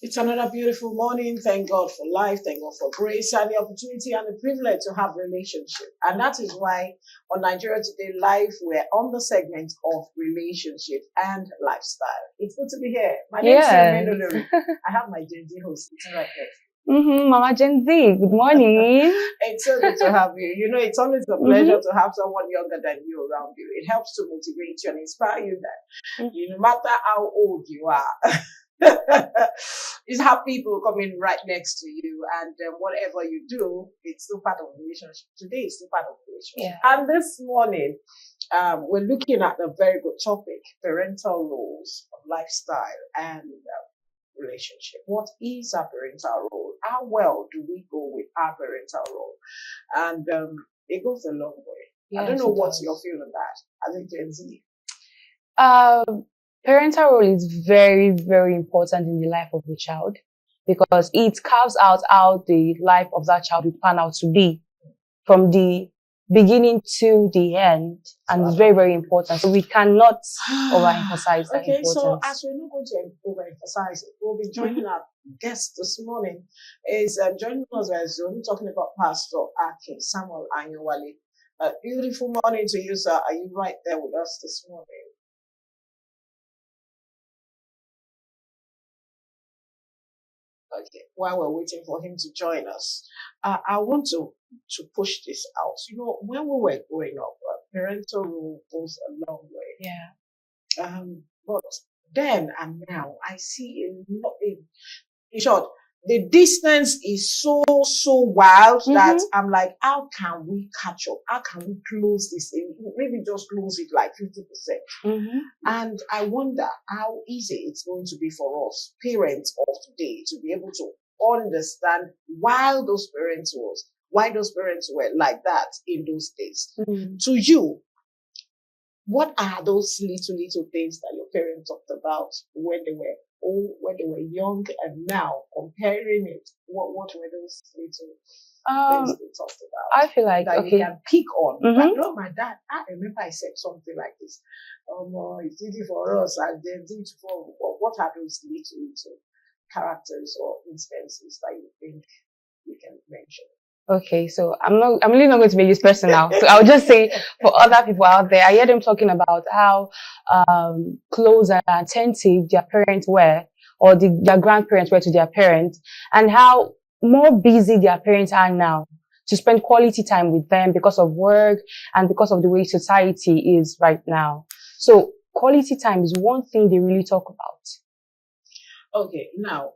It's another beautiful morning. Thank God for life. Thank God for grace and the opportunity and the privilege to have relationship. And that is why on Nigeria Today Live, we're on the segment of relationship and lifestyle. It's good to be here. My name is Olori. I have my Gen Z host sitting right next. Mama Gen Z, good morning. It's so good to have you. You know, it's always a pleasure to have someone younger than you around you. It helps to motivate you and inspire you that no matter how old you are, you have people coming right next to you, and whatever you do, it's still part of the relationship. Today is still part of the relationship. Yeah. And this morning, we're looking at a very good topic: parental roles, lifestyle, and relationship. What is our parental role? How well do we go with our parental role? And it goes a long way. Yes, I don't know what's your feel on that as a Gen Z. Parental role is very, very important in the life of a child because it carves out how the life of that child will pan out to be from the beginning to the end, and it's very, very important. So we cannot overemphasize that importance. So as we're not going to overemphasize it, we'll be joining our guest this morning. Is joining us by Zoom, talking about Pastor Akin Samuel Anyewale. Beautiful morning to you, sir. Are you right there with us this morning? Okay, while we're waiting for him to join us, I want to push this out. You know, when we were growing up, parental role goes a long way. Yeah. But then and now, I see a lot. In short, the distance is so wild that I'm like, how can we catch up? How can we close this? Maybe just close it like 50%. And I wonder how easy it's going to be for us, parents of today, to be able to understand why those parents were like that in those days. To you, what are those little things that your parents talked about when they were old, when they were young, and now comparing it? What were those little things they talked about? I feel like that you can pick on. Like, no, my dad, I remember I said something like this. It's easy for us, and then what are those little characters or instances that you think you can mention? Okay, so I'm really not going to make this personal. So I'll just say for other people out there, I hear them talking about how close and attentive their parents were, or their grandparents were to their parents, and how more busy their parents are now to spend quality time with them because of work and because of the way society is right now. So quality time is one thing they really talk about. Okay, now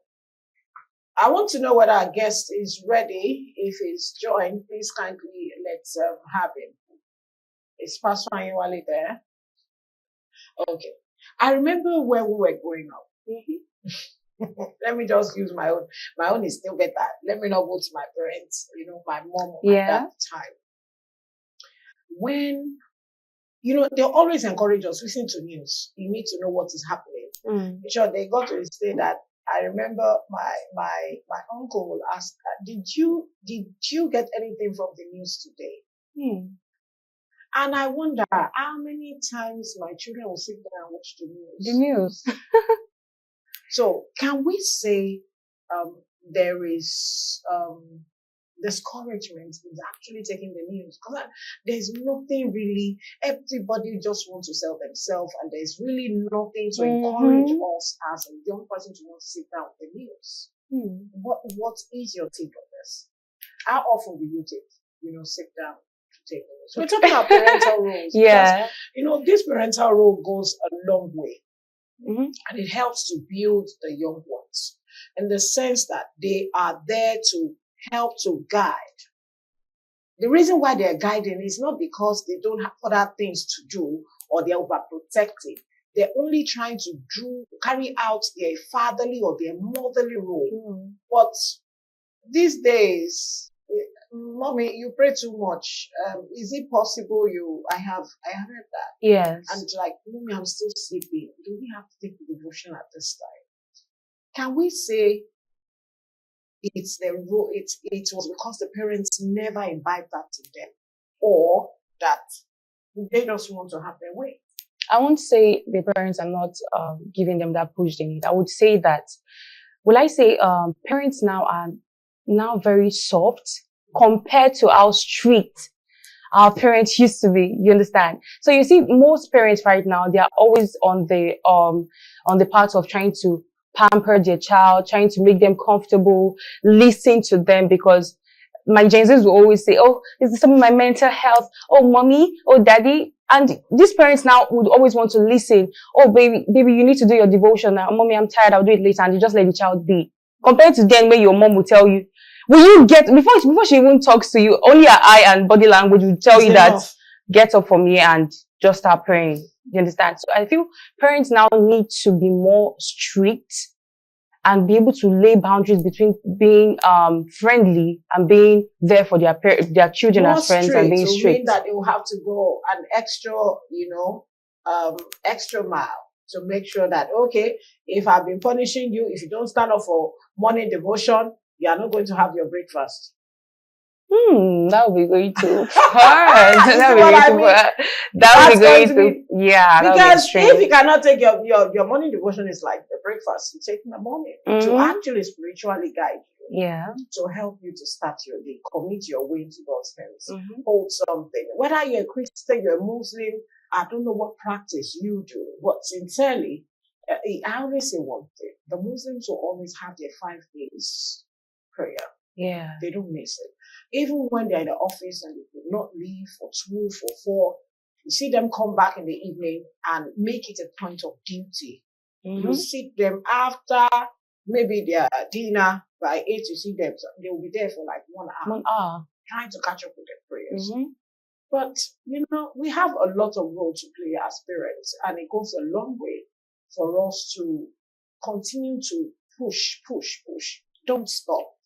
I want to know whether our guest is ready. If he's joined, please kindly let's have him. Is Pastor Anyewale there? Okay. I remember when we were growing up. Let me just use my own. My own is still better. Let me not go to my parents, my mom at that time. When, they always encourage us, listen to news. You need to know what is happening. Sure, they got to say that. I remember my uncle will ask, did you get anything from the news today? And I wonder how many times my children will sit down and watch the news. The news. So can we say there is discouragement in actually taking the news? Because there's nothing really, everybody just wants to sell themselves, and there's really nothing to encourage us as a young person to want to sit down with the news. What is your take on this? How often do you sit down to take the news? We're talking about parental roles. Yeah. Because, this parental role goes a long way. And it helps to build the young ones in the sense that they are there to help to guide. The reason why they're guiding is not because they don't have other things to do or they're overprotective. They're only trying to carry out their fatherly or their motherly role. But these days, mommy, you pray too much. Is it possible I have heard that. Yes. And like, mommy, I'm still sleeping. Do we have to take the devotion at this time? Can we say it's the role, it was because the parents never imbibed that to them, or that They just want to have their way. I won't say the parents are not giving them that push they need. I would say that, will I say, parents now are now very soft compared to how strict our parents used to be. You understand? So you see, most parents right now, they are always on the part of trying to pamper their child, trying to make them comfortable, listen to them, because my Gen Zs will always say, "Oh, this is some of my mental health. Oh, mommy. Oh, daddy." And these parents now would always want to listen. "Oh, baby, you need to do your devotion now. Mommy, I'm tired. I'll do it later." And you just let the child be. Compared to then, where your mom will tell you, will you get, before she even talks to you, only her eye and body language will tell you that, get up from here and just start praying. You understand? So I feel parents now need to be more strict and be able to lay boundaries between being friendly and being there for their children More as friends, strict, and being so strict. mean that they will have to go an extra, extra mile to make sure that, okay, if I've been punishing you, if you don't stand up for morning devotion, you are not going to have your breakfast. That would be going too hard. That would be going too far. That would be going to, yeah. Because if you cannot take your morning devotion, is like the breakfast you take in the morning to actually spiritually guide you. Yeah. To help you to start your day, commit your way to God's hands, hold something. Whether you're a Christian, you're a Muslim, I don't know what practice you do, but sincerely, I always say one thing: the Muslims will always have their 5 days prayer. Yeah. They don't miss it. Even when they're in the office and they could not leave for 2, for 4, you see them come back in the evening and make it a point of duty. You see them after maybe their dinner, by 8, you see them, so they will be there for like 1 hour. 1 hour. Trying to catch up with their prayers. But, we have a lot of role to play as parents, and it goes a long way for us to continue to push. Don't stop.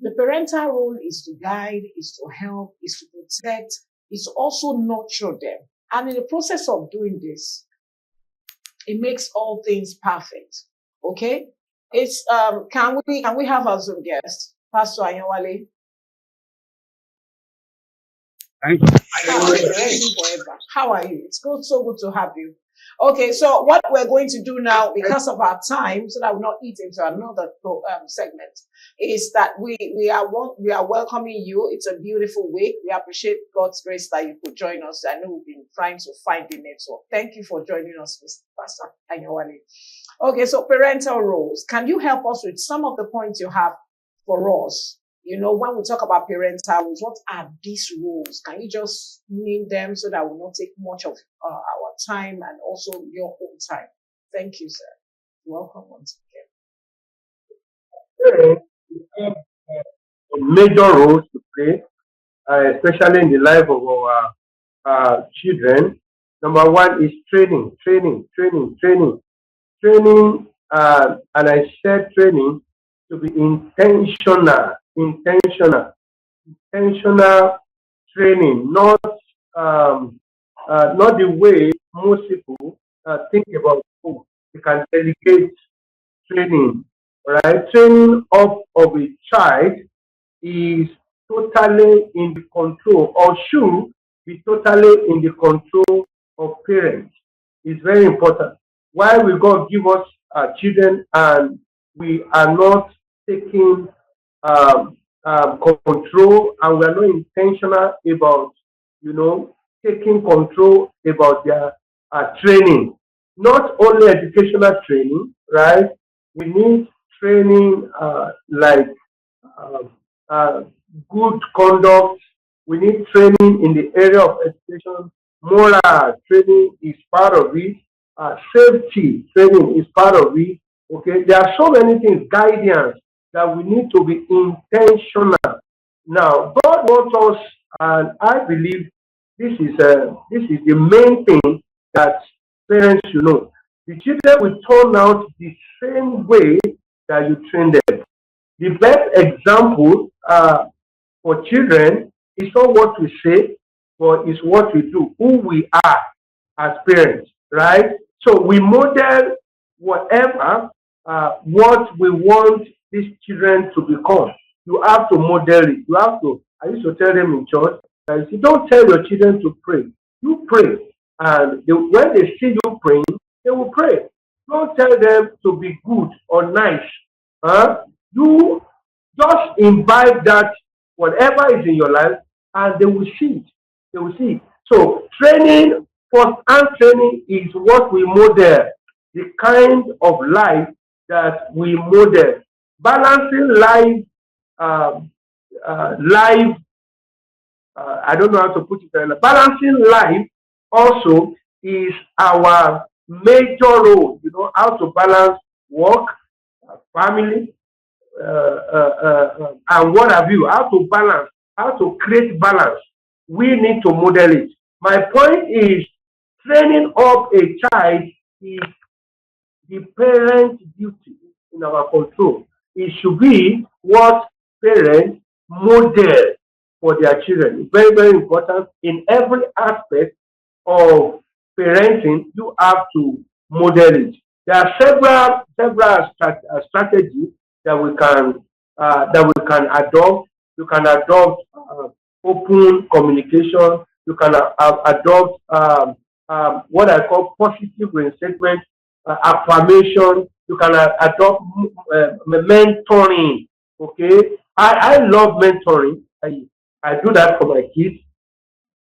The parental role is to guide, is to help, is to protect, is to also nurture them. And in the process of doing this, it makes all things perfect. Okay? It's can we have our Zoom guest, Pastor Anyawale? Thank you. How are you? It's so good to have you. Okay, so what we're going to do now, because of our time, so that we'll not eat into another segment, is that we are welcoming you. It's a beautiful week. We appreciate God's grace that you could join us. I know we've been trying to find the network. Thank you for joining us, Mr. Pastor Anyawale. Okay, so parental roles. Can you help us with some of the points you have for us? When we talk about parental roles, what are these roles? Can you just name them so that we'll not take much of our time and also your own time? Thank you, sir. Welcome once again. Major roles to play, especially in the life of our children. Number 1 is training, and I said training to be intentional training, not the way most people think about. You can delegate training, right? Training of a child is totally in the control, or should be totally in the control of parents. It's very important. Why will God give us children and we are not taking control, and we are not intentional about, taking control about their training? Not only educational training, right? We need training like good conduct. We need training in the area of education. Moral training is part of it. Safety training is part of it. Okay, there are so many things, guidance, that we need to be intentional. Now, God wants us, and I believe this is the main thing that parents should know. The children will turn out the same way that you train them. The best example for children is not what we say, but it's what we do, who we are as parents, right? So we model whatever what we want these children to become. You have to model it. You have to. I used to tell them in church that if you don't tell your children to pray, you pray. And when they see you praying, they will pray. Don't tell them to be good or nice. You just imbibe that whatever is in your life, and they will see it. They will see it. So training, first-hand training is what we model, the kind of life that we model. Balancing life, life. I don't know how to put it. Balancing life also is our major role. You know how to balance work, family, and what have you, how to balance, how to create balance. We need to model it. My point is, training up a child is the parent duty in our control. It should be what parents model for their children. It's very, very important in every aspect of parenting. You have to model it. There are several strategies that we can adopt. You can adopt open communication. You can adopt what I call positive reinstatement, affirmation. You can adopt mentoring. Okay, I love mentoring. I do that for my kids.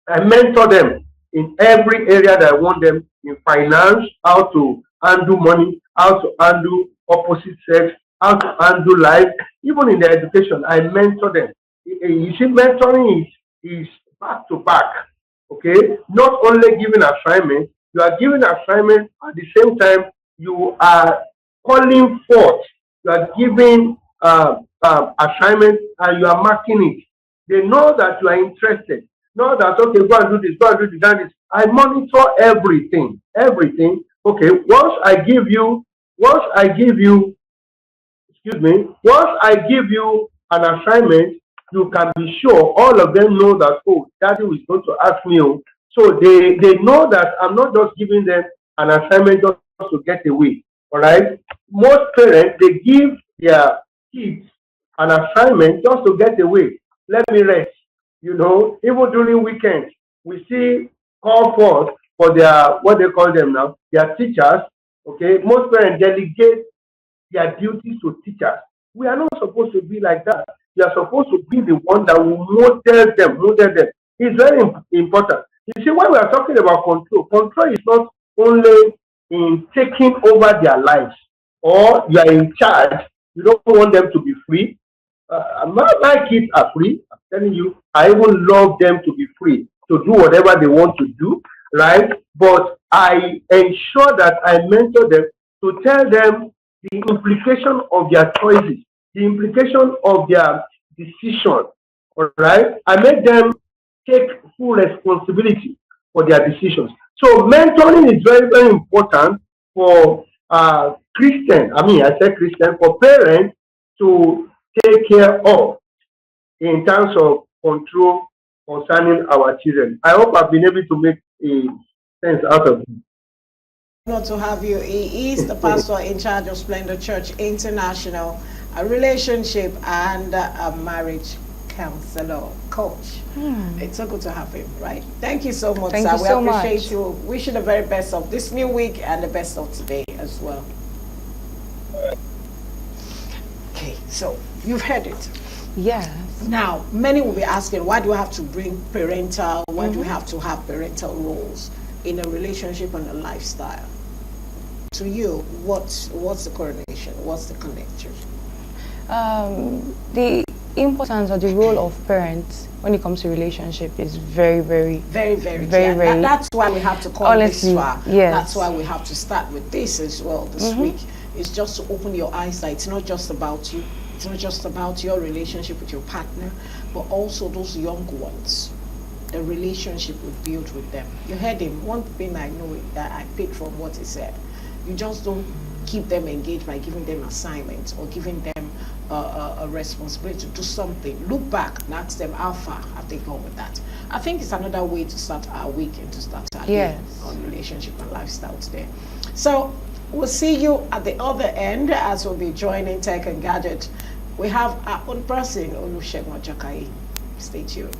I mentor them in every area that I want them, in finance, how to handle money, how to handle opposite sex, how to handle life, even in their education. I mentor them. You see, mentoring is back to back. Okay, not only giving assignment, you are giving assignment at the same time you are calling forth. You are giving assignment and you are marking it. They know that you are interested. Know that, okay, go and do this, go and do this, and this. I monitor everything. Okay, once I give you, once I give you an assignment, you can be sure all of them know that, oh, daddy is going to ask me. Oh. So they know that I'm not just giving them an assignment just to get away. All right. Most parents, they give their kids an assignment just to get away. Let me rest. Even during weekends, we see call for their, what they call them now, their teachers. Okay. Most parents delegate their duties to teachers. We are not supposed to be like that. We are supposed to be the one that will model them. It's very important. You see, when we are talking about control is not only in taking over their lives, or you are in charge. You don't want them to be free. My kids are free. I'm telling you, I even love them to be free to do whatever they want to do, right? But I ensure that I mentor them to tell them the implication of their choices, the implication of their decision. All right, I make them take full responsibility for their decisions. So mentoring is very, very important for Christian. I say Christian, for parents to take care of in terms of control concerning our children. I hope I've been able to make a sense out of it. Not to have you. He is the pastor in charge of Splendor Church International, a relationship and a marriage counselor coach. It's so good to have him, right? Thank you so much, Thank sir. you We so appreciate much. you. Wish you the very best of this new week and the best of today as well. Okay, so you've heard it. Yes. Now, many will be asking, why do I have to bring parental, why do we have to have parental roles in a relationship and a lifestyle? To you, what's the correlation? What's the connection? The importance or the role of parents when it comes to relationship is very, very, very, very, very, clear. very. That's why we have to come honestly, this far. yes. That's why we have to start with this as well this week. It's just to open your eyesight. It's not just about you. It's not just about your relationship with your partner, but also those young ones. The relationship we build with them. You heard him. One thing I know that I picked from what he said. You just don't keep them engaged by giving them assignments or giving them a responsibility to do something. Look back and ask them how far have they gone with that. I think it's another way to start our week and to start our day on relationship and lifestyle today. So we'll see you at the other end as we'll be joining Tech and Gadget. We have our own person, Olusegun Ojakai. Stay tuned.